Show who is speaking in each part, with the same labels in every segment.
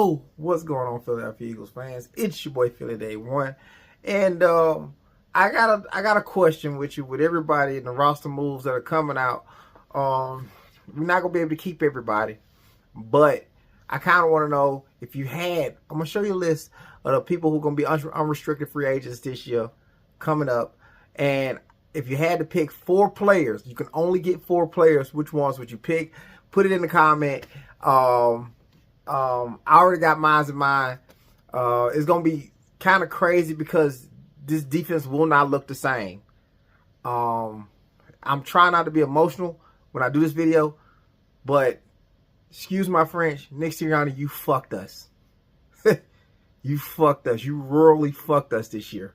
Speaker 1: Yo, what's going on, Philadelphia Eagles fans? It's your boy Philly Day One, and I got a question with you. With everybody in the roster moves that are coming out, we're not gonna be able to keep everybody, but I kind of want to know if you had. I'm gonna show you a list of the people who are gonna be unrestricted free agents this year coming up, and if you had to pick 4 players, you can only get 4 players. Which ones would you pick? Put it in the comment. I already got mine in mind. It's going to be kind of crazy because this defense will not look the same. I'm trying not to be emotional when I do this video, but excuse my French, Nick Sirianni, you fucked us. You fucked us. You royally fucked us this year.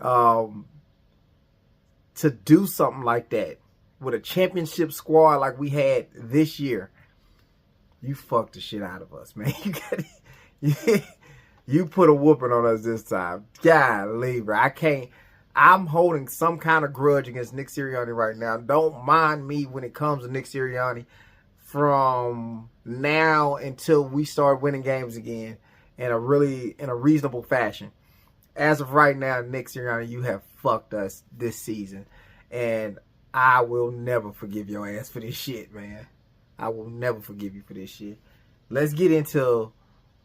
Speaker 1: To do something like that with a championship squad like we had this year, you fucked the shit out of us, man. You put a whooping on us this time. Golly, bro. I'm holding some kind of grudge against Nick Sirianni right now. Don't mind me when it comes to Nick Sirianni from now until we start winning games again in a reasonable fashion. As of right now, Nick Sirianni, you have fucked us this season. And I will never forgive your ass for this shit, man. I will never forgive you for this shit. Let's get into,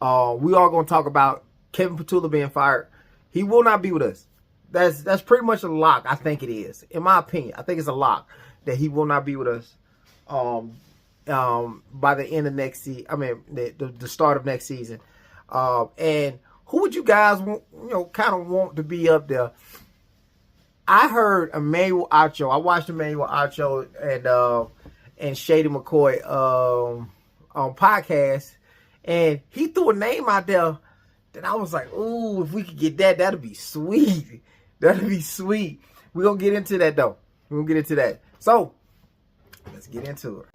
Speaker 1: we are going to talk about Kevin Patullo being fired. He will not be with us. That's pretty much a lock. I think it is. In my opinion, I think it's a lock that he will not be with us by the end of next season. I mean, the start of next season. And who would you guys kind of want to be up there? I heard Emmanuel Acho. I watched Emmanuel Acho and Shady McCoy on podcast, and he threw a name out there that I was like, ooh, if we could get that, that'd be sweet. That'd be sweet. We're going to get into that, though. We're going to get into that. So, let's get into it.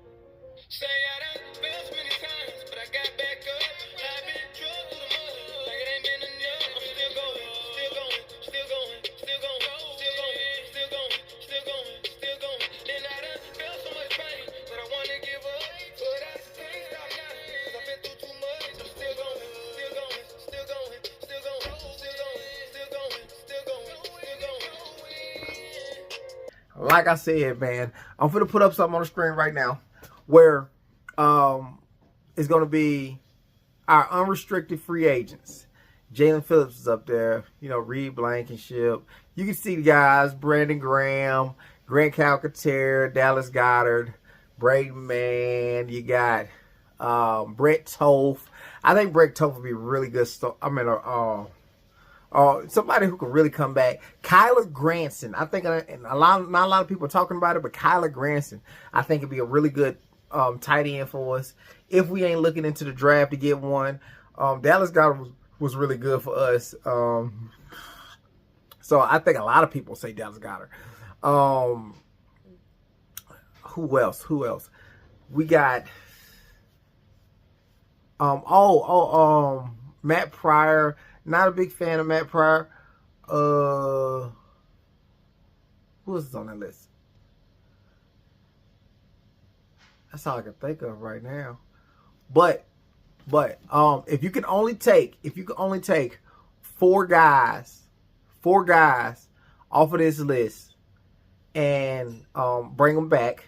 Speaker 1: Like I said, man, I'm going to put up something on the screen right now where it's going to be our unrestricted free agents. Jaelan Phillips is up there, Reed Blankenship. You can see the guys, Brandon Graham, Grant Calcaterra, Dallas Goedert, Braden Mann. You got Brett Toth. I think Brett Toth would be really good. Somebody who could really come back. Kyler Granson. I think not a lot of people are talking about it, but Kyler Granson, I think would be a really good tight end for us if we ain't looking into the draft to get one. Dallas Goedert was really good for us. So I think a lot of people say Dallas Goedert. Who else? We got Matt Pryor. Not a big fan of Matt Pryor. Who else is on that list? That's all I can think of right now. But if you can only take 4 guys off of this list and bring them back,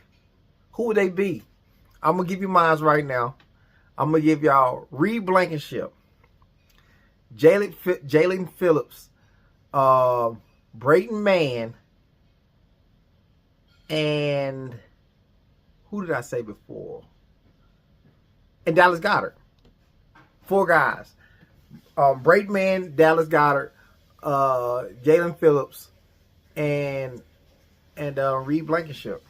Speaker 1: who would they be? I'm gonna give you mine right now. I'm gonna give y'all Reed Blankenship, Jaelan Phillips, Braden Mann, and who did I say before? And Dallas Goedert. 4 guys. Braden Mann, Dallas Goedert, Jaelan Phillips, and Reed Blankenship.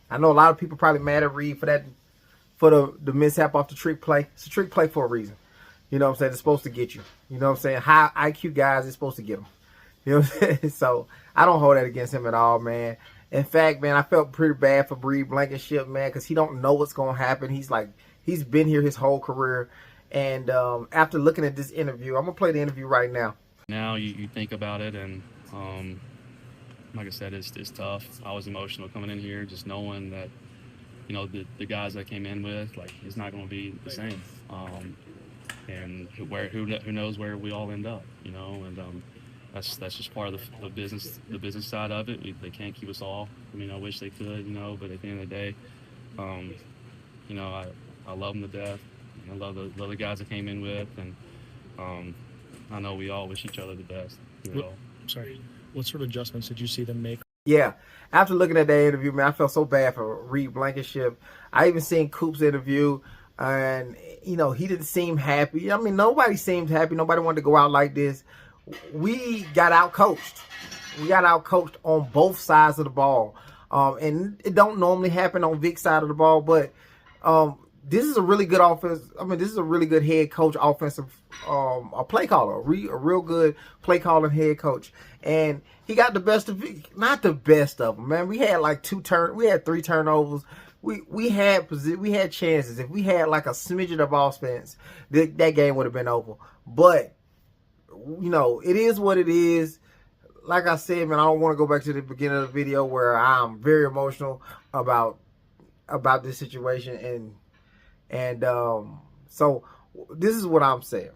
Speaker 1: I know a lot of people probably mad at Reed for the mishap off the trick play. It's a trick play for a reason. You know what I'm saying? It's supposed to get you. You know what I'm saying? High IQ guys, it's supposed to get them. You know what I'm saying? So I don't hold that against him at all, man. In fact, man, I felt pretty bad for Reed Blankenship, man, because he don't know what's going to happen. He's been here his whole career. And after looking at this interview, I'm going to play the interview right now.
Speaker 2: Now you think about it, and like I said, it's tough. I was emotional coming in here, just knowing that, the guys I came in with, like, it's not going to be the same. and who knows where we all end up, you know, and that's just part of the business side of it. They can't keep us all. I mean, I wish they could, you know, but at the end of the day, um, you know, I love them to death. I love the guys I came in with, and I know we all wish each other the best.
Speaker 3: Sorry, what sort of adjustments did you see them make?
Speaker 1: Yeah, after looking at that interview, man, I felt so bad for Reed Blankenship. I even seen Coop's interview, and you know, he didn't seem happy. I mean, nobody seemed happy. Nobody wanted to go out like this. We got out coached. We got out coached on both sides of the ball, and it don't normally happen on Vic's side of the ball, but this is a really good offense. I mean, this is a really good head coach, offensive, a play caller, a real good play calling head coach. And he got the best of it, not the best of them, man. We had like we had 3 turnovers. We had chances. If we had like a smidgen of offense, that game would have been over. But you know, it is what it is. Like I said, man, I don't want to go back to the beginning of the video where I'm very emotional about this situation, and so this is what I'm saying.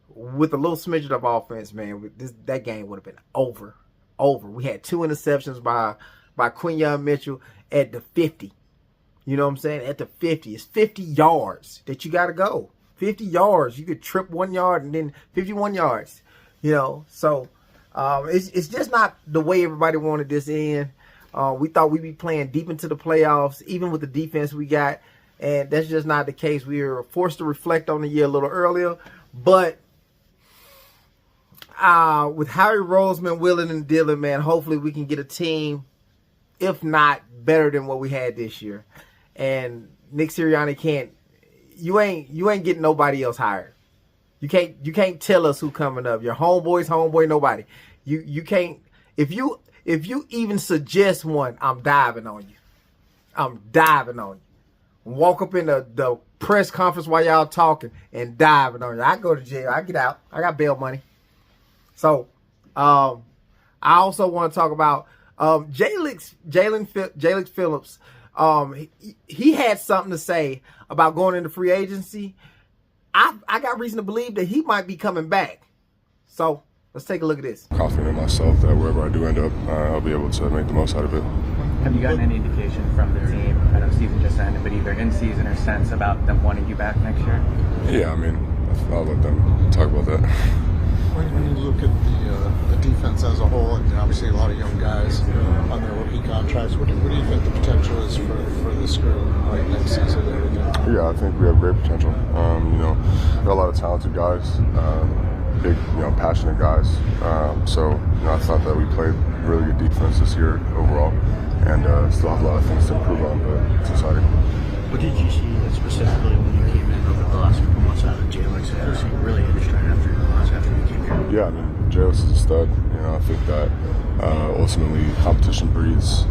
Speaker 1: With a little smidgen of offense, man, that game would have been over. We had 2 interceptions by Quinyon Mitchell at the 50. You know what I'm saying? At the 50. It's 50 yards that you got to go. 50 yards. You could trip 1 yard and then 51 yards. You know, so it's just not the way everybody wanted this in. We thought we'd be playing deep into the playoffs, even with the defense we got, and that's just not the case. We were forced to reflect on the year a little earlier, but with Howie Roseman, Willen, and Dillon, man, hopefully we can get a team, if not better than what we had this year. And Nick Sirianni you ain't getting nobody else hired. You can't tell us who coming up. Your homeboy's homeboy, nobody. You can't, if you even suggest one, I'm diving on you. I'm diving on you. Walk up in the press conference while y'all talking and diving on you. I go to jail. I get out. I got bail money. So, I also want to talk about Jaelan Phillips. He had something to say about going into free agency. I got reason to believe that he might be coming back. So let's take a look at this.
Speaker 4: Confident in myself that wherever I do end up, I'll be able to make the most out of it.
Speaker 5: Have you gotten any indication from the team, I know season just ended, but either in season or sense about them wanting you back next year?
Speaker 4: Yeah, I mean, I'll let them talk about that.
Speaker 6: When you look at the defense as a whole, and obviously a lot of young guys on their rookie contracts, what do you think the potential is for this group like next season?
Speaker 4: Yeah, I think we have great potential. You know, got a lot of talented guys, big, you know, passionate guys. So, you know, I thought that we played really good defense this year overall, and still have a lot of things to improve on, but it's exciting.
Speaker 3: What did you see specifically when you came in over the last couple months out of Jaylix? How does he really hit his stride after you came here?
Speaker 4: Yeah, I mean, Jaylix is a stud. You know, I think that ultimately competition breeds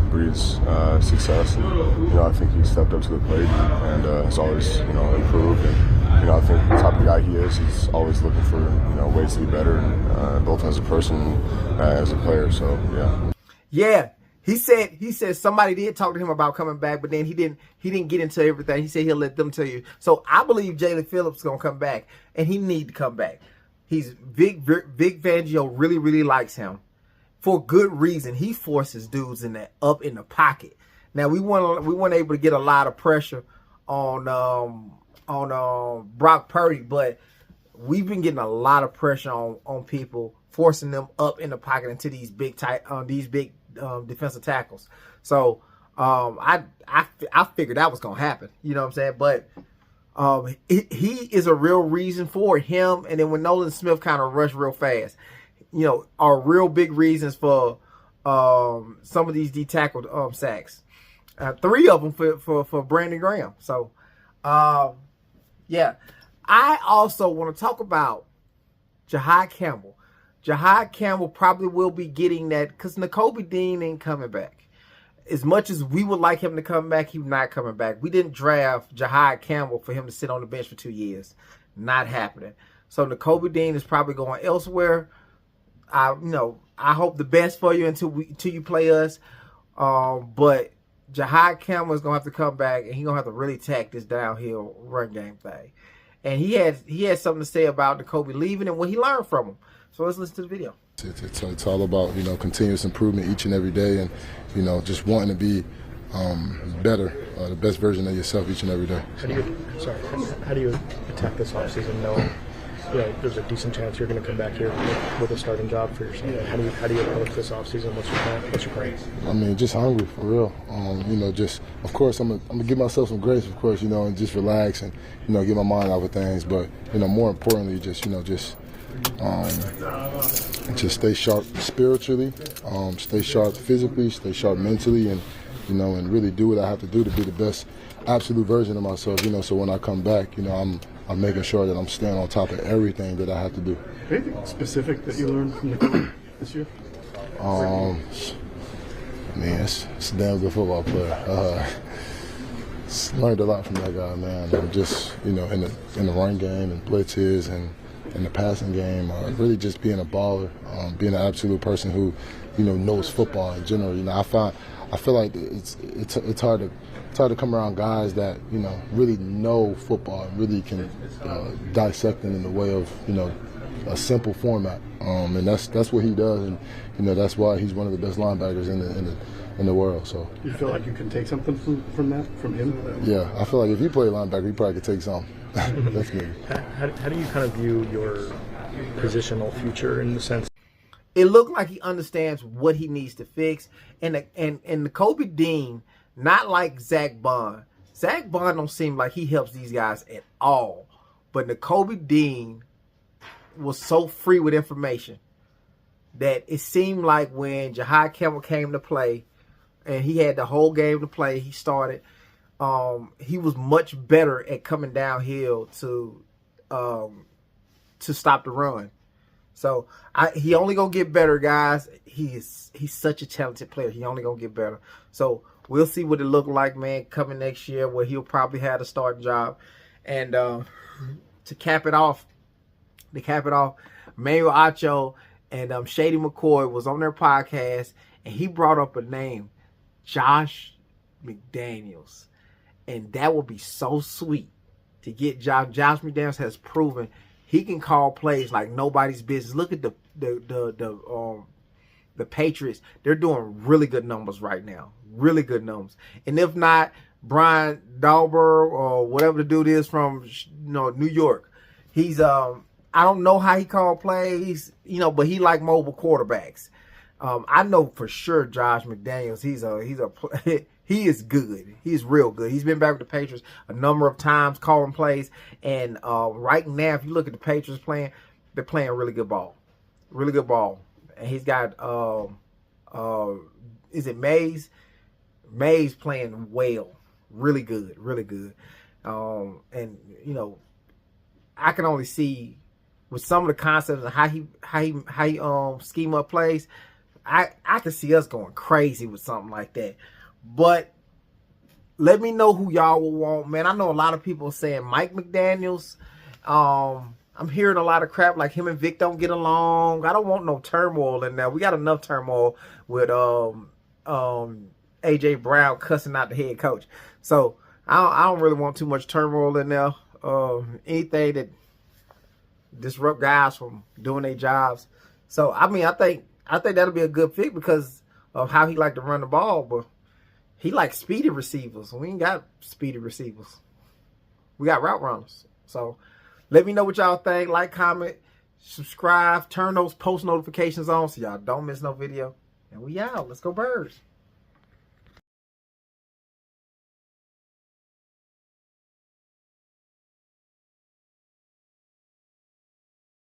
Speaker 4: success. And, you know, I think he stepped up to the plate and has always, you know, improved. And, you know, I think the type of guy he is, he's always looking for, you know, ways to be better, and, both as a person and as a player. So, yeah.
Speaker 1: Yeah. He said somebody did talk to him about coming back, but then he didn't get into everything. He said he'll let them tell you. So I believe Jaelan Phillips is gonna come back, and he need to come back. Vic Fangio really likes him for good reason. He forces dudes up in the pocket. Now we weren't able to get a lot of pressure on Brock Purdy, but we've been getting a lot of pressure on people, forcing them up in the pocket into these big defensive tackles. So I figured that was gonna happen. You know what I'm saying? But he is a real reason for him. And then when Nolan Smith kind of rushed real fast, you know, are real big reasons for some of these D-tackle sacks. 3 of them for Brandon Graham. So yeah. I also want to talk about Jahad Campbell. Jahad Campbell probably will be getting that because Nakobe Dean ain't coming back. As much as we would like him to come back, he's not coming back. We didn't draft Jahad Campbell for him to sit on the bench for 2 years. Not happening. So Nakobe Dean is probably going elsewhere. I hope the best for you until you play us. But Jahad Campbell is gonna have to come back, and he's gonna have to really attack this downhill run game thing. And he had something to say about Nakobe leaving and what he learned from him. So let's listen to the video.
Speaker 4: It's all about, you know, continuous improvement each and every day, and, you know, just wanting to be better, the best version of yourself each and every day.
Speaker 7: How do you attack this offseason knowing, you know, there's a decent chance you're going to come back here with a starting job for yourself? How do you approach this offseason? What's your plan?
Speaker 4: I mean, just hungry, for real. You know, just, of course, I'm gonna give myself some grace, of course, you know, and just relax and, you know, get my mind out of things. But, you know, more importantly, just, you know, just stay sharp spiritually, stay sharp physically, stay sharp mentally, and, you know, and really do what I have to do to be the best absolute version of myself, you know, so when I come back, you know, I'm making sure that I'm staying on top of everything that I have to do.
Speaker 7: Anything specific that you learned from the coach this year?
Speaker 4: I mean, it's a damn good football player. Learned a lot from that guy, man. And just, you know, in the run game and blitzes and in the passing game, really just being a baller, being an absolute person who, you know, knows football in general. You know, I feel like it's hard to come around guys that, you know, really know football and really can dissect it in the way of, you know, a simple format. And that's what he does, and, you know, that's why he's one of the best linebackers in the world. So
Speaker 7: you feel like you can take something from him?
Speaker 4: Yeah, I feel like if he played linebacker, he probably could take something. That's me.
Speaker 7: How do you kind of view your positional future in the sense?
Speaker 1: It looked like he understands what he needs to fix, and Nakobe Dean, not like Zach Bond. Zach Bond don't seem like he helps these guys at all, but Nakobe Dean was so free with information that it seemed like when Jahad Campbell came to play, and he had the whole game to play, he started. He was much better at coming downhill to stop the run. So he only gonna get better, guys. He's such a talented player. He only gonna get better. So we'll see what it look like, man, coming next year, where he'll probably have a starting job. And to cap it off, Manuel Acho and Shady McCoy was on their podcast, and he brought up a name, Josh McDaniels. And that would be so sweet to get Josh. Josh McDaniels has proven he can call plays like nobody's business. Look at the Patriots. They're doing really good numbers right now. Really good numbers. And if not, Brian Daubert or whatever the dude is from, you know, New York. He's I don't know how he called plays, you know, but he like mobile quarterbacks. I know for sure Josh McDaniels, he is good. He's real good. He's been back with the Patriots a number of times calling plays. And right now, if you look at the Patriots playing, they're playing really good ball. Really good ball. And he's got, is it Mays? Mays playing well. Really good. Really good. And, you know, I can only see with some of the concepts and how he scheme up plays, I can see us going crazy with something like that. But let me know who y'all will want, man. I know a lot of people saying Mike McDaniels. I'm hearing a lot of crap like him and Vic don't get along. I don't want no turmoil in there. We got enough turmoil with AJ Brown cussing out the head coach. So I don't really want too much turmoil in there. Anything that disrupt guys from doing their jobs. So I mean, I think that'll be a good fit because of how he like to run the ball, but he likes speedy receivers. We ain't got speedy receivers. We got route runners. So let me know what y'all think. Like, comment, subscribe, turn those post notifications on so y'all don't miss no video. And we out. Let's go Birds.